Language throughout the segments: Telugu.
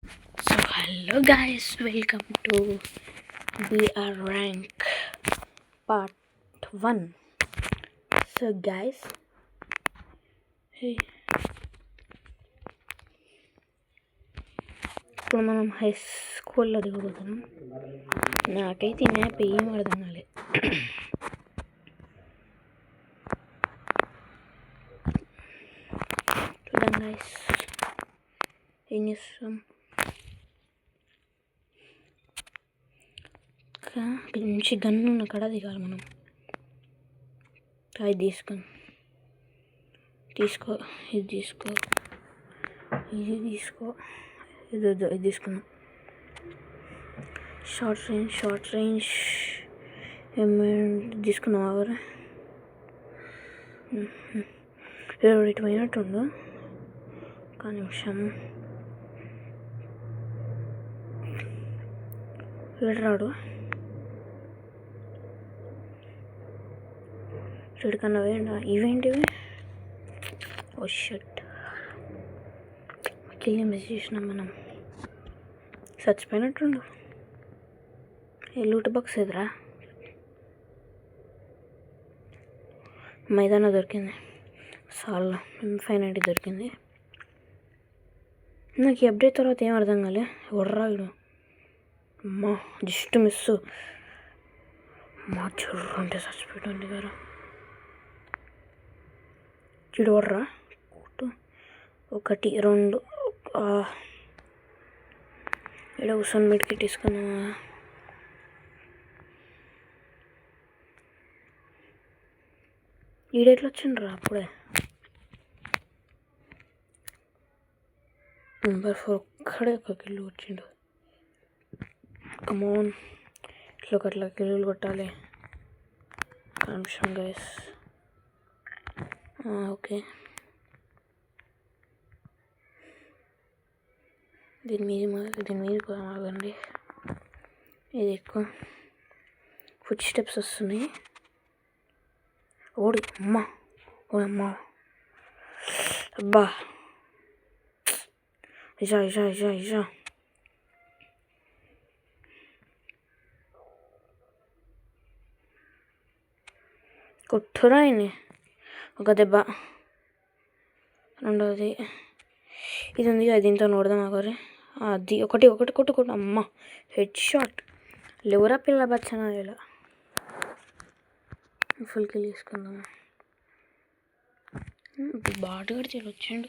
So hello guys, welcome to BR Rank Part 1. So guys, hey, ఇప్పుడు మనం హై స్కూల్లో దిగబోతున్నాం. నాకైతే ఈ మ్యాప్ ఏం అర్థం కాలేదు. చూడండి గైస్, ఏం చేస్తాం, మంచి గన్ను ఉన్న కడ దిగాలి మనం. అది తీసుకో, ఇది తీసుకో, ఇది తీసుకున్నాం. షార్ట్ రేంజ్ తీసుకున్నాం. ఎవరు ఇటు పోయినట్టుండు. ఒక నిమిషం, రాడు కన్నా వేయండి. ఇవేంటివి? ఓ షట్, కిల్లి మిస్ చేసినాం మనం. చచ్చిపోయినట్టుండు. ఏ లూట్ బాక్స్ ఎదురా మైదాన దొరికింది. సాల్లా M590 దొరికింది. నాకు ఈ అప్డేట్ తర్వాత ఏం అర్థం కాలే. ఎవర్రాడు అమ్మా, జస్ట్ మిస్. మా చూడంటే చచ్చిపోయింది గారు. చూడవర్రా, 1 2 ఇక్కడ కూర్చొని మెడికి తీసుకున్నావా? ఈడెట్లా వచ్చిండ్రా అప్పుడే? నెంబర్ 4 ఒక్కడే ఒక కిల్లు వచ్చిండు. కమోన్, అట్లా కిల్లులు కొట్టాలి. నిమిషం గైస్. ఓకే, దీని మీద ఆగండి. ఇది ఎక్కువ ఫుడ్ స్టెప్స్ వస్తున్నాయి. ఓడి అమ్మా, అబ్బా, ఇజా కొట్టురా ఆయన్ని. ఒక దెబ్బ. రెండవది ఇది ఉంది, అది దీంతో నోడదాం. ఆగరే, అది ఒకటి కొట్టు. అమ్మ, హెడ్ షాట్. లేవరా పిల్ల బచ్చన. ఇలా ఫుల్ కిల్ తీసుకుందాం. బాటు కడితే వచ్చిండు.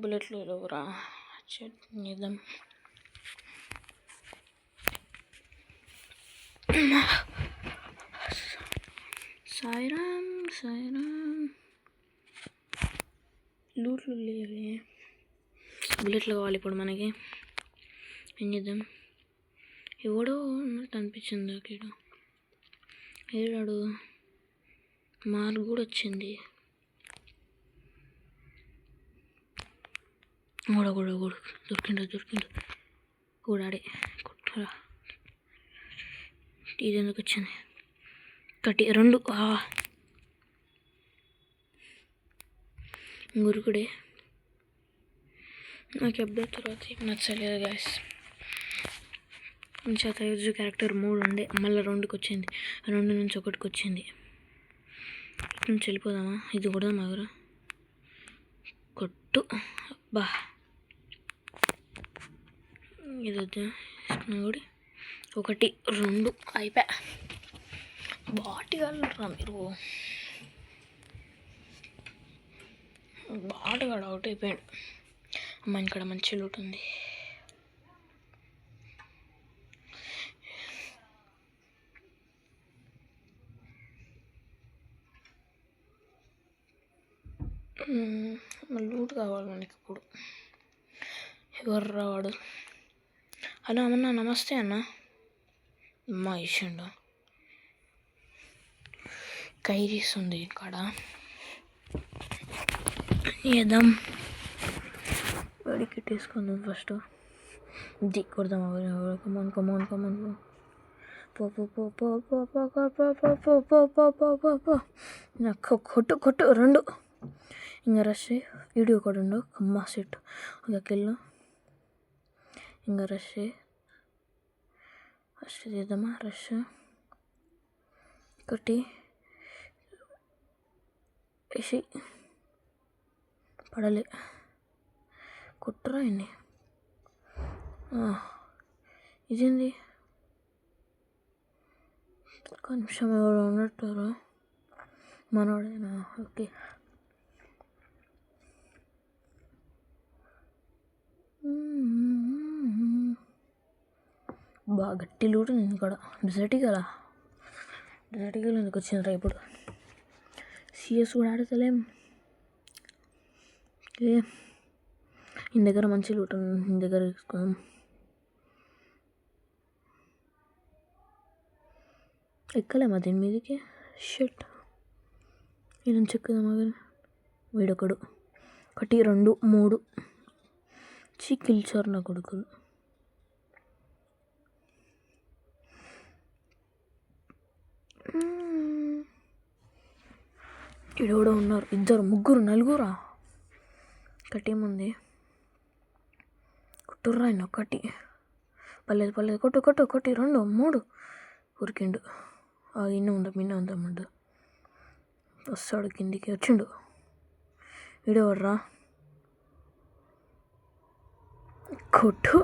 బుల్లెట్లు లేవురా, చేద్దాం. సాయిరామ్ లూట్లు లేవే. బుల్లెట్లు కావాలి ఇప్పుడు మనకి. ఏం చేద్దాం? ఎవడో ఉన్నట్టు అనిపించింది. అక్కడ ఏడాడు మార్క్ కూడా వచ్చింది. కూడా దొరికిండు కూడాడే. కుట్రా, ఇది ఎందుకు వచ్చింది? 2 మురుగుడే. నాకు అప్డేట్ తర్వాత ఏం నచ్చలేదు గ్యాస్. కొంచెం యూజ్ క్యారెక్టర్ 3 ఉండే, మళ్ళీ 2కి వచ్చింది. 2 నుంచి 1కి వచ్చింది. ఇటు నుంచి వెళ్ళిపోదామా? ఇది కూడా మగరా కొట్టు. అబ్బా, ఇది వద్దా? కూడా 1 2 అయిపోయా. బాటిగలరా మీరు? బాటగాడు అవుట్ అయిపోయాడు. అమ్మ, ఇక్కడ మంచి లూట్ ఉంది. లూట్ కావాలి మనకి ఇప్పుడు. ఎవరు రావాడు? హలో అన్న, నమస్తే అన్న. అమ్మ ఇచ్చిండు. కైరీస్ ఉంది ఇక్కడ. ఏద్దాం, వాడికి తీసుకుందాం. ఫస్ట్ ఇది కొడదాం. కమాన్ కొట్టు కొట్టు 2 ఇంకా రష్ వీడియో కూడా ఉండు కమ్మ సెట్ ఒక కిల్లో ఇంకా రష్ చేద్దామా రష్ కొట్టి వేసి పడలే కొట్టురా అయింది ఇదేంది ఒక్క నిమిషం ఎవరు ఉన్నట్టారు మనోడేనా ఓకే బాగా గట్టి లూటు నేను కూడా డెజర్ట్ కదా ఎందుకు వచ్చిందిరా ఇప్పుడు సిఎస్ కూడా ఆడతలేం ఓకే ఇంటి దగ్గర మంచి లూట్ ఇంటి దగ్గర తీసుకుందాం ఎక్కలేమా దీని మీదకి షట్ ఈ నుంచి ఎక్కుదామా వీడొకడు 1 2 3 కిల్చారు నా కొడుకులు ఇక్కడ కూడా ఉన్నారు 2 3 4 ఒకటేముంది కొట్టుర్రా ఆయన 1 పర్లేదు కొట్టు 1 2 3 ఉరికిండు మిన్న ఉందన్నమాట వస్తాడు కిందికి వచ్చిండు వీడెవర్రా కొట్టు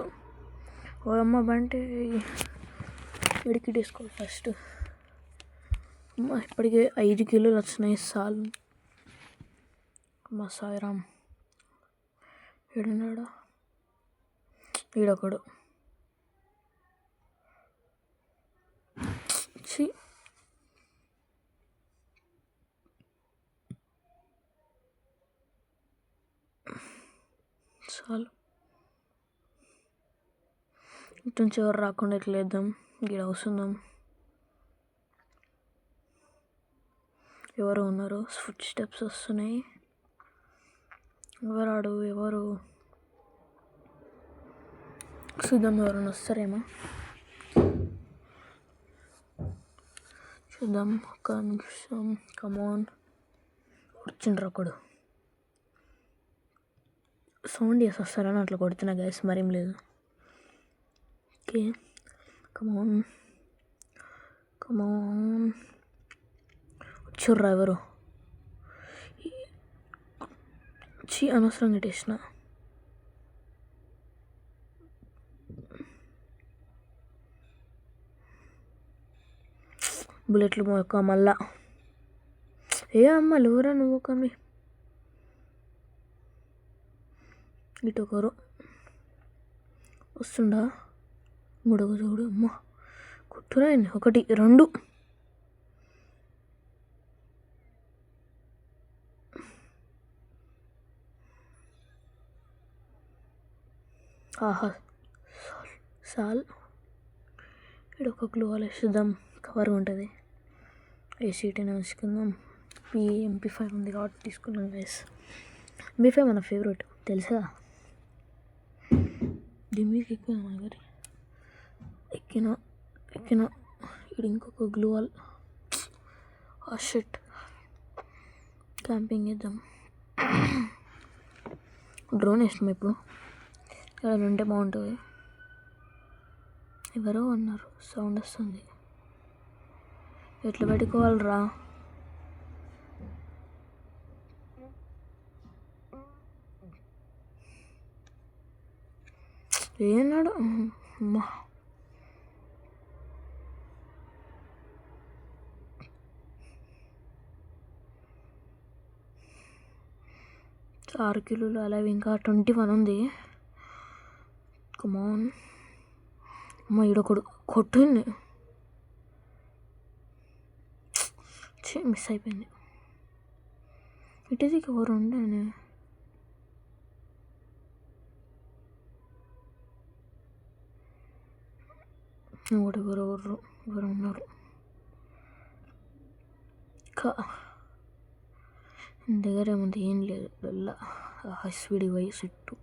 ఓ అమ్మ బంటే ఇడికి తీసుకోవాలి ఫస్ట్ అమ్మ ఇప్పటికే 5 కిలోలు వచ్చినాయి సాల్ అమ్మ సాయిరామ్ వీడున్నాడా వీడొకడు చాలు ఇటు నుంచి ఎవరు రాకుండా ఇట్లా వేద్దాం ఇక్కడ వస్తుందాం ఎవరు ఉన్నారు ఫుట్ స్టెప్స్ వస్తున్నాయి ఎవరు చూద్దాం ఎవరైనా వస్తారేమో చూద్దాం ఒక్క నిమిషం కమాన్ వచ్చిండ్రు ఒకడు సౌండ్ చేసి వస్తారని అట్లా కొడుతున్నా గైస్ మరేం లేదు ఓకే కమాన్ వచ్చుర్రా ఎవరు అనవసరంగా టేసిన బుల్లెట్లు మోక మళ్ళా ఏ అమ్మ లేవురా నువ్వు కమ్మి ఇటు ఒకరు వస్తుండా 3వ చూడు అమ్మ కొట్టురా 1 2 ఆహా సాల్ ఇక్కడ ఒక గ్లూ వాల్ వేసుద్దాం కవర్ ఉంటుంది ఏసీటీని వేసుకుందాం MP5 ఉంది కాబట్టి తీసుకున్నాం గైస్ MP5 మన ఫేవరెట్ తెలుసా దీని మీదకి ఎక్కువ మరి ఎక్కిన ఇక్కడ ఇంకొక గ్లూ వాల్ షిట్ క్యాంపింగ్ వేద్దాం డ్రోన్ వేసినాం ఇప్పుడు ఇక్కడ ఉంటే బాగుంటుంది ఎవరో అన్నారు సౌండ్ వస్తుంది ఎట్లా పెట్టుకోవాలరా ఏనాడు అమ్మా 6 కిలోలు అలాగే ఇంకా 21 ఉంది కమాన్ అమ్మ ఈడొకడు కొట్టింది మిస్ అయిపోయింది ఇటుది ఎవరు ఉండే ఎవరు ఉన్నారు దగ్గర ఏముంది ఏం లేదు డల్లా స్పీడ్ పోయి సిట్టు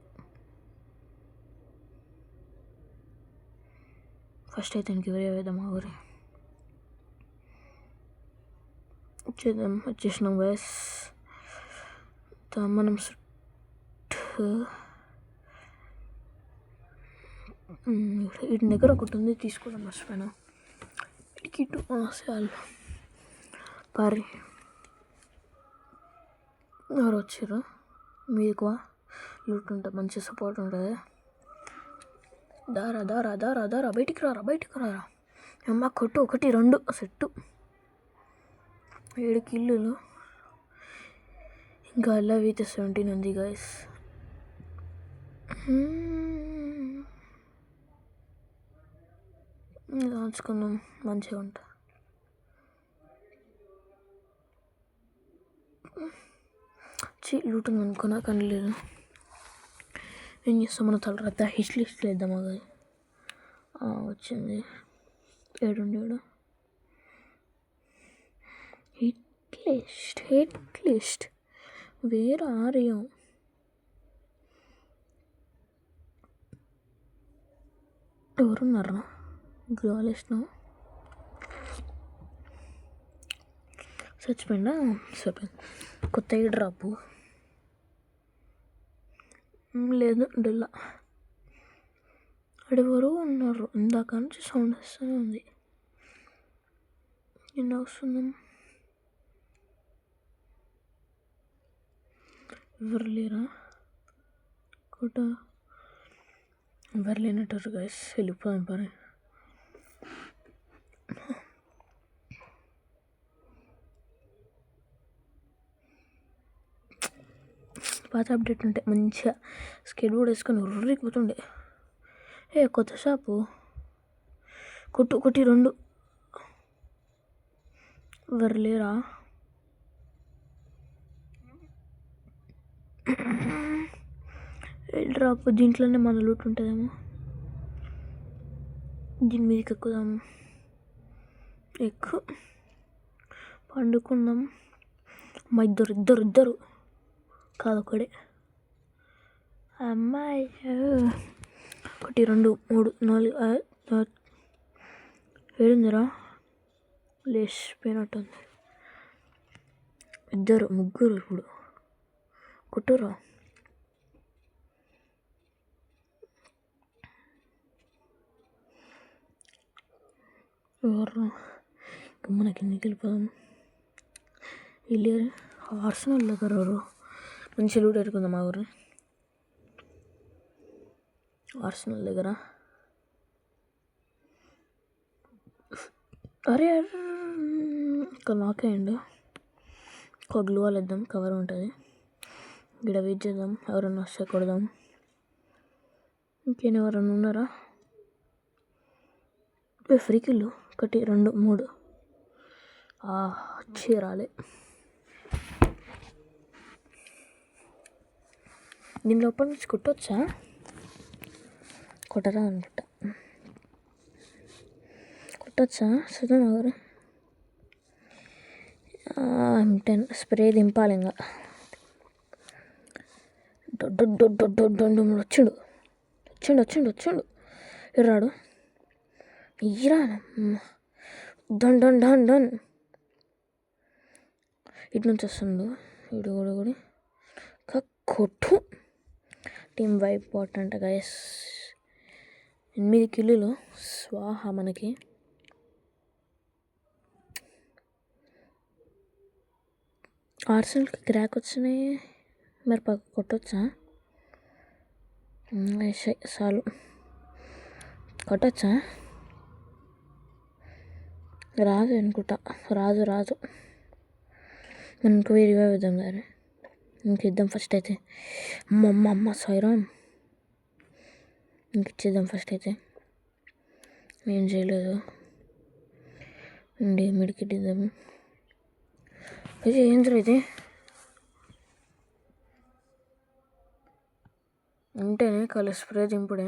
ఫస్ట్ అయితే ఇంక ఎవరే వేద్దామా ఊరే వచ్చేసినాం గైస్. మనం వీటి దగ్గర ఒకటి ఉంది, తీసుకోవడం మర్చిపోయినా. వీటికి చాలు పారి ఎవరు వచ్చారు మీకు లూట్ ఉంటుంది, మంచి సపోర్ట్ ఉంటుంది. దారా దారా దారా దారా బయటికి రారా అమ్మ. కొట్టు 1 2 సెట్టు 7 కిల్లులు. ఇంకా అలా అయితే 17 ఉంది గైస్. దాచుకుందాం, మంచిగా ఉంటుంది. లూట్ ఉంది అనుకున్నా కానీ లేదు. ఏం చేస్తాం, మన తర్వాత హిట్ లిస్ట్ వేద్దాం. అది వచ్చింది 7 hit list where are you? ఎవరున్నారా గ్లోవల్ వేసినా? చచ్చిపోయిందా? సరిపోయింది. కొత్త డ్రాపు లేదు. డొల్లా అడెవరు ఉన్నారు, ఇందాక నుంచి సౌండ్ వస్తూనే ఉంది. నిన్న వస్తుంది. ఎవరు లేరా? కోట ఎవరు లేనట్టు గైస్. వెళ్ళిపోయాం పని. పాత అప్డేట్ ఉంటే మంచిగా స్కేట్ బోర్డ్ వేసుకొని ఉర్రిపోతుండే. కొత్త షాపు కొట్టు 1 2 ఎవరు లేరా? డ్రాప్ దీంట్లోనే మన లూట్ ఉంటుందేమో. దీని మీదకి ఎక్కుదాం. ఎక్కువ పండుకుందాం. మా ఇద్దరు కాదు ఒకడే. అమ్మాయి 1 2 3 4 5 7 లేచిపోయినట్టుంది. 2 3 ఇప్పుడు కొట్టురా. ఎవరు మనకి ఎన్నికి వెళ్ళిపోదాం. వెళ్ళారు ఆర్సనల్ దగ్గర ఎవరు మంచి లూట్ ఎట్టుకుందాం. మా ఊరిని ఆర్సనల్ దగ్గర. అరే ఇక్కడ లాక్ అయ్యండు. ఒక గ్లూవాల్ వేద్దాం, కవర్ ఉంటుంది. ఇక్కడ వెయిట్ చేద్దాం, ఎవరన్నా వస్తే కొడదాం. ఇంకేం ఎవరన్నా ఉన్నారా? Free kill 1 2 3 చీరాలే. దీని లోపల నుంచి కొట్టవచ్చా? కొట్టరా అనుకుంటా. కొట్టచ్చా? సుధా నగర్ 10 స్ప్రే దింపాలి. ఇంకా వచ్చిండు ఎర్రాడు. ఇయ్యరా డన్. ఇటు నుంచి వస్తుండు వీడు కూడా. కొట్టు. టీమ్ వైప్ వాట్ అంట గైస్. 8 కిల్లులు స్వాహ మనకి. ఆర్సనల్కి క్రాక్ వచ్చినాయి. మరి కొట్టొచ్చా? చాలు కొట్టచ్చా? రాదు అనుకుంటా. రాదు మనకు వేరుగా ఇద్దాం. దాన్ని ఇంకిద్దాం ఫస్ట్ అయితే. అమ్మ సాయిరామ్. ఇంకిచ్చేద్దాం ఫస్ట్ అయితే. ఏం చేయలేదు అండి. మెడికెట్ ఇద్దాము. అయితే ఏం జరిగితే ఉంటేనే కలర్ స్ప్రే దింపుడే.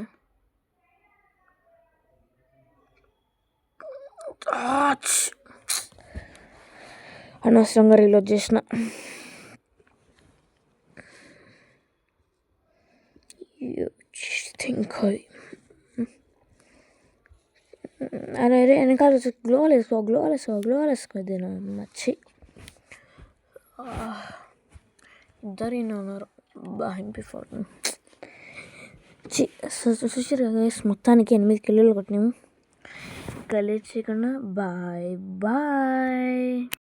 అనవసరంగా రీలోడ్ చేసిన. అరే వెనకాల గ్లోవల్ వేసుకో. ఇది మర్చి ఇద్దరు ఈయన ఉన్నారు. MP4 చూసారు గైస్, మొత్తానికి 8 కిలోలు కొట్టినాము. గలీజ్ చేయకుండా బాయ్ బాయ్.